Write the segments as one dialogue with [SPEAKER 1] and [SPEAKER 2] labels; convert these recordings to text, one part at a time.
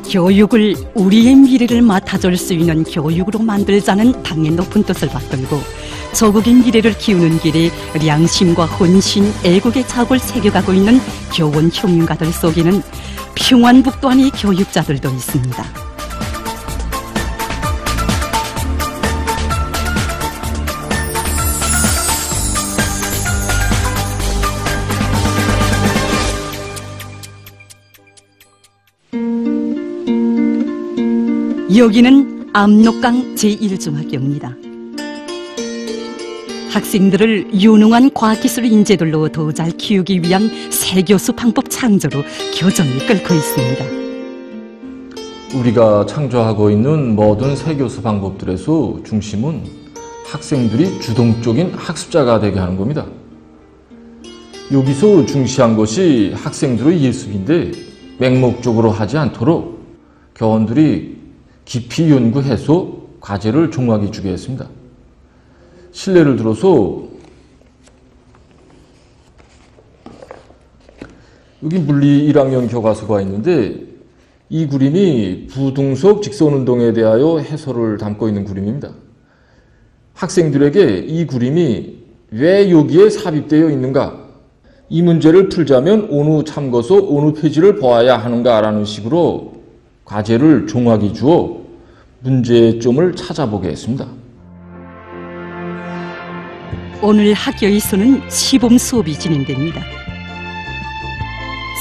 [SPEAKER 1] 교육을 우리의 미래를 맡아줄 수 있는 교육으로 만들자는 당의 높은 뜻을 받들고 조국의 미래를 키우는 길에 양심과 헌신, 애국의 자골 새겨가고 있는 교원 형님가들 속에는 평안북도 안의 교육자들도 있습니다. 여기는 압록강 제1중학교입니다. 학생들을 유능한 과학기술 인재들로 더 잘 키우기 위한 새교수 방법 창조로 교정을 끌고 있습니다.
[SPEAKER 2] 우리가 창조하고 있는 모든 새교수 방법들에서 중심은 학생들이 주동적인 학습자가 되게 하는 겁니다. 여기서 중시한 것이 학생들의 예습인데 맹목적으로 하지 않도록 교원들이 깊이 연구해서 과제를 종합해 주게 했습니다. 실례를 들어서 여기 물리 1학년 교과서가 있는데 이 그림이 부등속 직선운동에 대하여 해설을 담고 있는 그림입니다. 학생들에게 이 그림이 왜 여기에 삽입되어 있는가, 이 문제를 풀자면 어느 참고서 어느 페이지를 보아야 하는가라는 식으로 과제를 종합해 주어 문제점을 찾아보게 했습니다.
[SPEAKER 1] 오늘 학교에서는 시범 수업이 진행됩니다.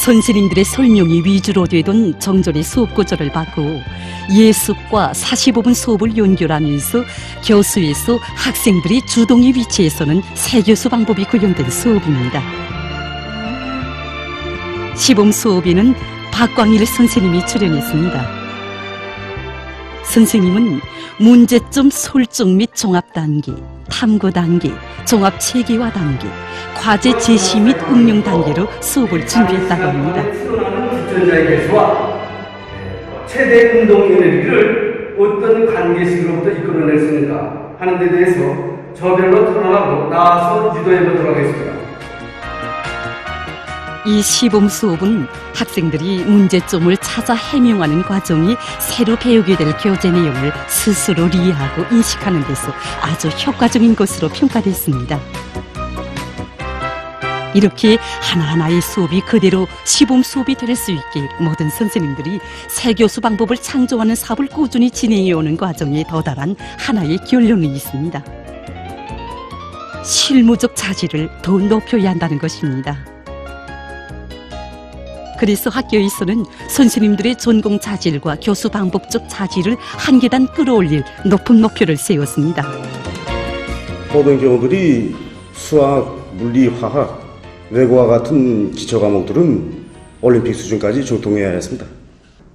[SPEAKER 1] 선생님들의 설명이 위주로 되던 정절의 수업 구조를 바꾸어 예습과 45분 수업을 연결하면서 교수에서 학생들이 주동의 위치에서는 새교수 방법이 구현된 수업입니다. 시범 수업에는 박광일 선생님이 출연했습니다. 선생님은 문제점 설정 및 종합 단계, 탐구 단계, 종합 체계화 단계, 과제 제시 및 응용 단계로 수업을 준비했다고 합니다.
[SPEAKER 3] 집전자의 개수와 최대 운동 에너지를 어떤 관계식으로부터 이끌어낼 수 있는가 하는 데 대해서 저별로 토론하고 나아서 유도해 보도록 하겠습니다.
[SPEAKER 1] 이 시범 수업은 학생들이 문제점을 찾아 해명하는 과정이 새로 배우게 될 교재 내용을 스스로 이해하고 인식하는 데서 아주 효과적인 것으로 평가됐습니다. 이렇게 하나하나의 수업이 그대로 시범 수업이 될 수 있게 모든 선생님들이 새교수 방법을 창조하는 사업을 꾸준히 진행해오는 과정에 도달한 하나의 결론이 있습니다. 실무적 자질을 더 높여야 한다는 것입니다. 그래서 학교에서는 선생님들의 전공 자질과 교수 방법적 자질을 한 계단 끌어올릴 높은 목표를 세웠습니다.
[SPEAKER 4] 모든 교원들이 수학, 물리, 화학, 외국어와 같은 기초 과목들은 올림픽 수준까지 정통해야 했습니다.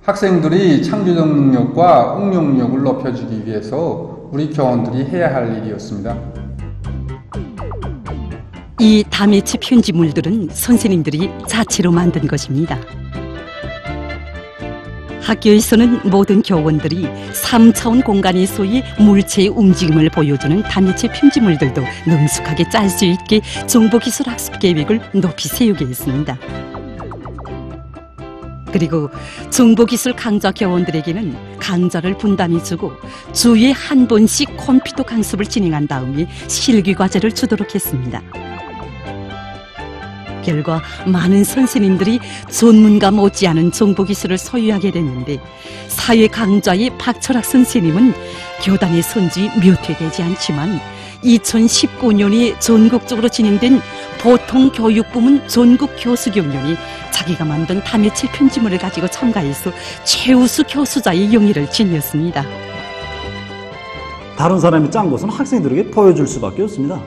[SPEAKER 5] 학생들이 창조적 능력과 응용력을 높여주기 위해서 우리 교원들이 해야 할 일이었습니다.
[SPEAKER 1] 이 다매치 편지물들은 선생님들이 자체로 만든 것입니다. 학교에서는 모든 교원들이 3차원 공간에서의 물체의 움직임을 보여주는 다매치 편지물들도 능숙하게 짤 수 있게 정보기술 학습 계획을 높이 세우게 했습니다. 그리고 정보기술 강좌 교원들에게는 강좌를 분담해주고 주에 한 번씩 컴퓨터 강습을 진행한 다음에 실기 과제를 주도록 했습니다. 결과 많은 선생님들이 전문가 못지않은 정보기술을 소유하게 됐는데 사회 강좌의 박철학 선생님은 교단의 선지 몇 회 되지 않지만 2019년에 전국적으로 진행된 보통교육부문 전국교수경연이 자기가 만든 다매칠 편지물을 가지고 참가해서 최우수 교수자의 영예를 지녔습니다.
[SPEAKER 6] 다른 사람이 짠 것은 학생들에게 보여줄 수밖에 없습니다.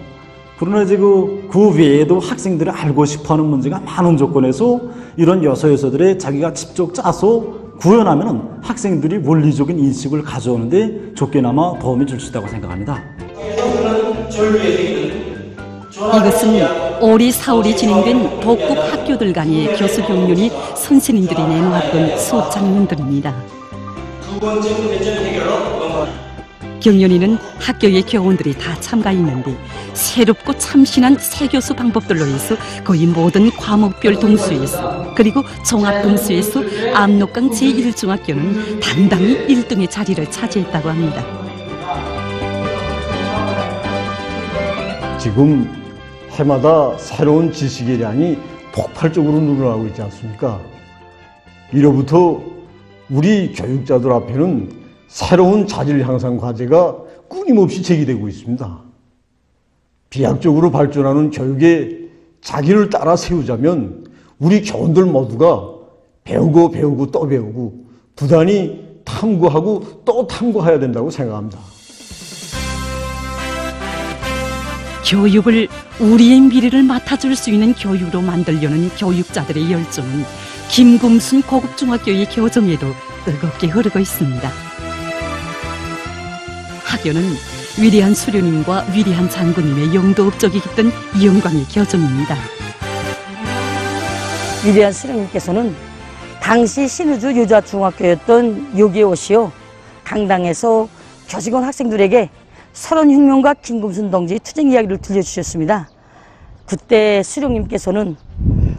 [SPEAKER 6] 그러나 이제 그 외에도 학생들이 알고 싶어하는 문제가 많은 조건에서 이런 여서들의 자기가 직접 짜서 구현하면은 학생들이 원리적인 인식을 가져오는데 좋게나마 도움이 줄 수 있다고 생각합니다.
[SPEAKER 1] 이것은 올해 4월에 진행된 독국 학교들 간의 교수 경륜이 선생님들이 내놓았던 수업 장면들입니다.
[SPEAKER 3] 두 번째 문제점 해결로
[SPEAKER 1] 경연이는 학교의 교원들이 다 참가했는데 새롭고 참신한 새 교수 방법들로 해서 거의 모든 과목별 동수에서 그리고 종합동수에서 압록강 제1중학교는 당당히 1등의 자리를 차지했다고 합니다.
[SPEAKER 7] 지금 해마다 새로운 지식의 양이 폭발적으로 늘어나고 있지 않습니까? 이로부터 우리 교육자들 앞에는 새로운 자질 향상 과제가 끊임없이 제기되고 있습니다. 비약적으로 발전하는 교육에 자기를 따라 세우자면 우리 교원들 모두가 배우고 또 배우고 부단히 탐구하고 또 탐구해야 된다고 생각합니다.
[SPEAKER 1] 교육을 우리의 미래를 맡아줄 수 있는 교육으로 만들려는 교육자들의 열정은 김금순 고급중학교의 교정에도 뜨겁게 흐르고 있습니다. 학교는 위대한 수료님과 위대한 장군님의 영도 업적이 깃든 영광의 교정입니다.
[SPEAKER 8] 위대한 수령님께서는 당시 신우주 여자중학교였던 6.25시요 강당에서 교직원 학생들에게 설원혁명과 김금순 동지의 투쟁 이야기를 들려주셨습니다. 그때 수령님께서는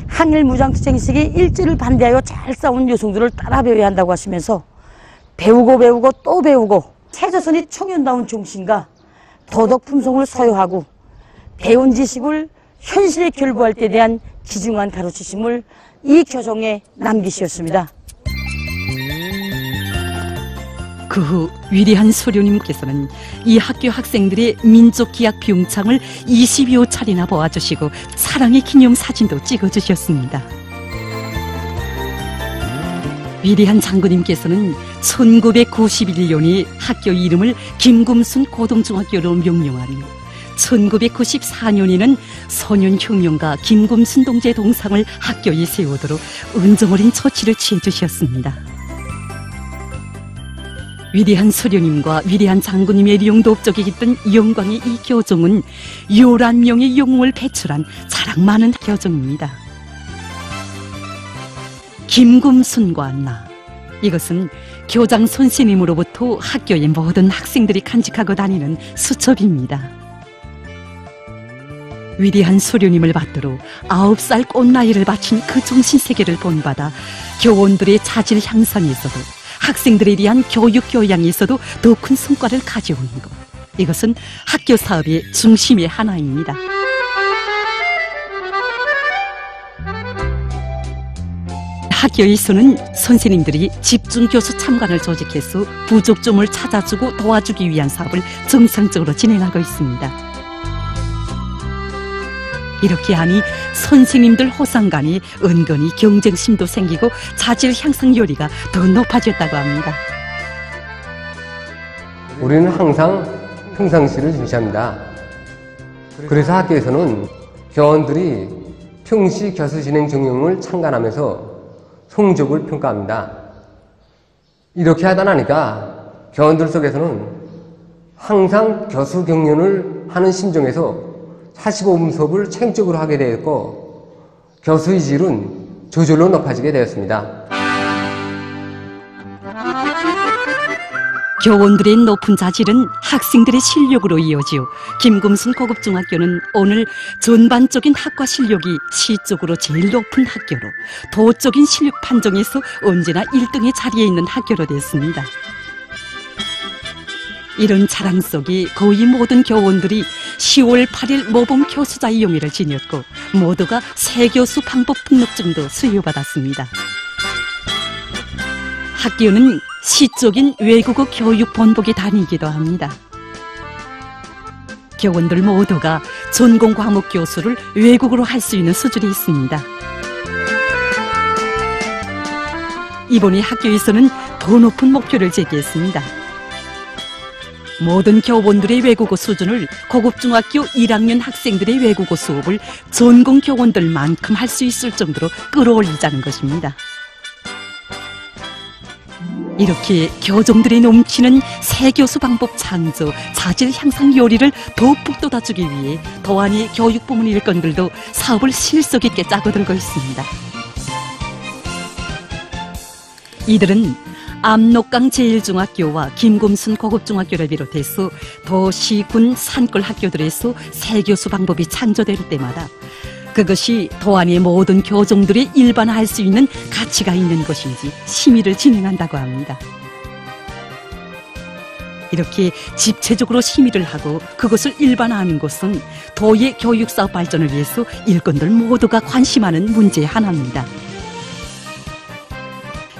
[SPEAKER 8] 항일 무장투쟁식의 일제를 반대하여 잘 싸운 여성들을 따라 배워야 한다고 하시면서 배우고 또 배우고 최저선이 청년다운 정신과 도덕 품성을 소유하고 배운 지식을 현실에 결부할 때 대한 기중한 가르치심을 이 교정에 남기셨습니다.
[SPEAKER 1] 그 후 위대한 소령님께서는 이 학교 학생들의 민족기약 병창을 22호 차례나 보아주시고 사랑의 기념사진도 찍어주셨습니다. 위대한 장군님께서는 1991년에 학교 이름을 김금순 고등중학교로 명명하며 1994년에는 소년혁명가 김금순 동지의 동상을 학교에 세우도록 은정어린 처치를 취해주셨습니다. 위대한 소령님과 위대한 장군님의 영도 업적이 깃든 영광의 이 교정은 11명의 영웅을 배출한 자랑 많은 교정입니다. 김금순과 나, 이것은 교장 선생님으로부터 학교의 모든 학생들이 간직하고 다니는 수첩입니다. 위대한 소령님을 받들어 9살 꽃나이를 바친 그 정신세계를 본받아 교원들의 자질 향상에서도 학생들에 대한 교육 교양에서도 더 큰 성과를 가져오는 것, 이것은 학교 사업의 중심의 하나입니다. 학교에서는 선생님들이 집중교수 참관을 조직해서 부족점을 찾아주고 도와주기 위한 사업을 정상적으로 진행하고 있습니다. 이렇게 하니 선생님들 호상 간에 은근히 경쟁심도 생기고 자질 향상 요리가 더 높아졌다고 합니다.
[SPEAKER 9] 우리는 항상 평상시를 중시합니다. 그래서 학교에서는 교원들이 평시 교수 진행 정령을 참관하면서 성적을 평가합니다. 이렇게 하다 나니까 교원들 속에서는 항상 교수 경연을 하는 심정에서 45분 수업을 체계적으로 하게 되었고 교수의 질은 저절로 높아지게 되었습니다.
[SPEAKER 1] 교원들의 높은 자질은 학생들의 실력으로 이어지요. 김금순 고급중학교는 오늘 전반적인 학과 실력이 시적으로 제일 높은 학교로 도적인 실력 판정에서 언제나 1등의 자리에 있는 학교로 됐습니다. 이런 자랑 속에 거의 모든 교원들이 10월 8일 모범 교수자의 용의를 지녔고 모두가 새 교수 방법 등록증도 수여받았습니다. 학교는 시적인 외국어 교육 본복에 다니기도 합니다. 교원들 모두가 전공 과목 교수를 외국어로 할 수 있는 수준이 있습니다. 이번에 학교에서는 더 높은 목표를 제기했습니다. 모든 교원들의 외국어 수준을 고급중학교 1학년 학생들의 외국어 수업을 전공 교원들만큼 할 수 있을 정도로 끌어올리자는 것입니다. 이렇게 교정들이 넘치는 새 교수 방법 창조, 자질 향상 요리를 더욱 돋아주기 위해 도안이 교육부문 일꾼들도 사업을 실속 있게 짜고들고 있습니다. 이들은 압록강 제1중학교와 김금순 고급중학교를 비롯해서 도시, 군, 산골 학교들에서 새교수 방법이 창조될 때마다 그것이 도안의 모든 교종들이 일반화할 수 있는 가치가 있는 것인지 심의를 진행한다고 합니다. 이렇게 집체적으로 심의를 하고 그것을 일반화하는 것은 도의 교육사업 발전을 위해서 일꾼들 모두가 관심하는 문제의 하나입니다.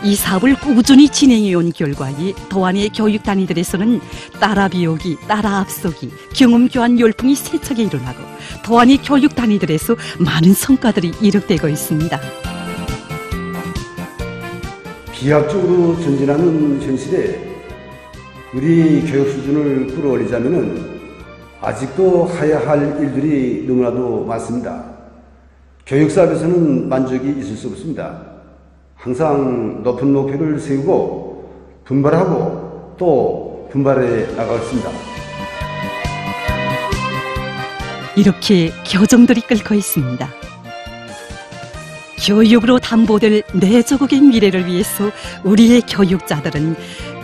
[SPEAKER 1] 이 사업을 꾸준히 진행해온 결과에 도안의 교육단위들에서는 따라 비우기, 따라 앞서기, 경험 교환 열풍이 세차게 일어나고 도안의 교육단위들에서 많은 성과들이 이룩되고 있습니다.
[SPEAKER 4] 비약적으로 전진하는 현실에 우리 교육 수준을 끌어올리자면 아직도 해야 할 일들이 너무나도 많습니다. 교육사업에서는 만족이 있을 수 없습니다. 항상 높은 목표를 세우고 분발하고 또 분발해 나가겠습니다.
[SPEAKER 1] 이렇게 교정들이 끓고 있습니다. 교육으로 담보될 내 조국의 미래를 위해서 우리의 교육자들은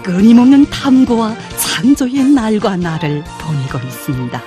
[SPEAKER 1] 끊임없는 탐구와 창조의 날과 날을 보내고 있습니다.